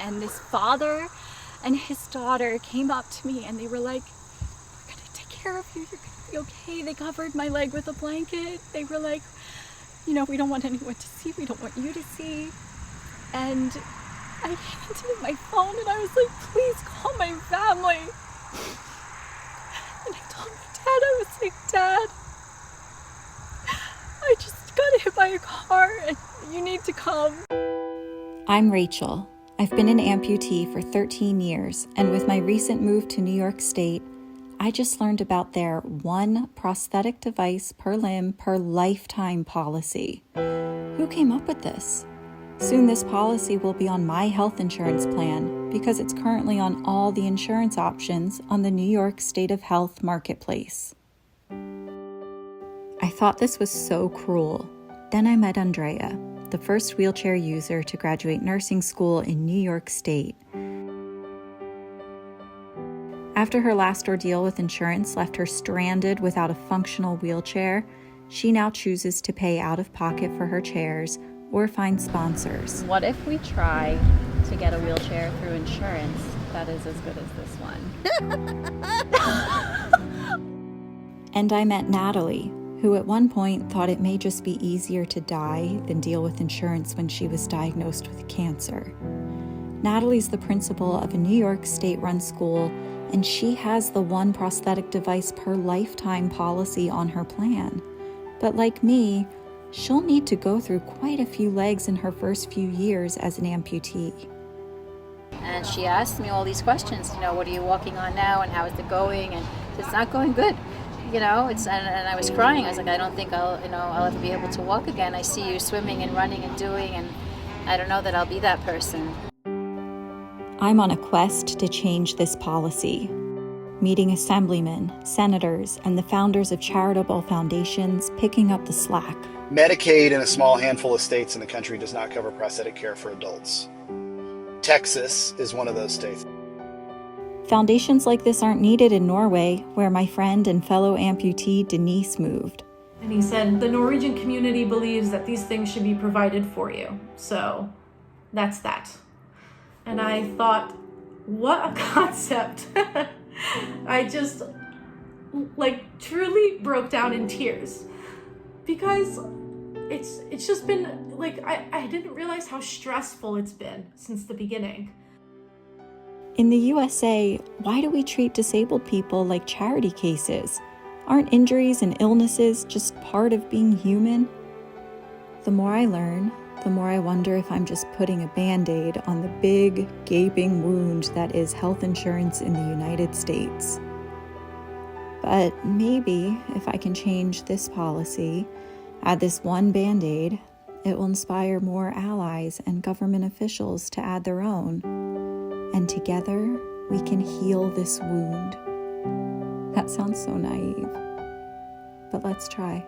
And this father and his daughter came up to me and they were like, "We're gonna take care of you, you're gonna be okay." They covered my leg with a blanket. They were like, "We don't want anyone to see, we don't want you to see." And I handed him my phone and I was like, "Please call my family." And I told my dad, I was like, "Dad, I just got hit by a car and you need to come." I'm Rachel. I've been an amputee for 13 years, and with my recent move to New York State, I just learned about their one prosthetic device per limb per lifetime policy. Who came up with this? Soon this policy will be on my health insurance plan because it's currently on all the insurance options on the New York State of Health Marketplace. I thought this was so cruel. Then I met Andrea, the first wheelchair user to graduate nursing school in New York State. After her last ordeal with insurance left her stranded without a functional wheelchair, she now chooses to pay out of pocket for her chairs or find sponsors. What if we try to get a wheelchair through insurance that is as good as this one? And I met Natalie, who at one point thought it may just be easier to die than deal with insurance when she was diagnosed with cancer. Natalie's the principal of a New York State-run school, and she has the one prosthetic device per lifetime policy on her plan. But like me, she'll need to go through quite a few legs in her first few years as an amputee. And she asked me all these questions, what are you walking on now and how is it going? And it's not going good. And I was crying. I was like, I don't think I'll ever be able to walk again. I see you swimming and running and doing, and I don't know that I'll be that person. I'm on a quest to change this policy, meeting assemblymen, senators, and the founders of charitable foundations picking up the slack. Medicaid in a small handful of states in the country does not cover prosthetic care for adults. Texas is one of those states. Foundations like this aren't needed in Norway, where my friend and fellow amputee Denise moved. And he said, the Norwegian community believes that these things should be provided for you. So that's that. And I thought, what a concept. I just truly broke down in tears because it's just been I didn't realize how stressful it's been since the beginning. In the USA, why do we treat disabled people like charity cases? Aren't injuries and illnesses just part of being human? The more I learn, the more I wonder if I'm just putting a Band-Aid on the big, gaping wound that is health insurance in the United States. But maybe if I can change this policy, add this one Band-Aid, it will inspire more allies and government officials to add their own. And together, we can heal this wound. That sounds so naive, but let's try.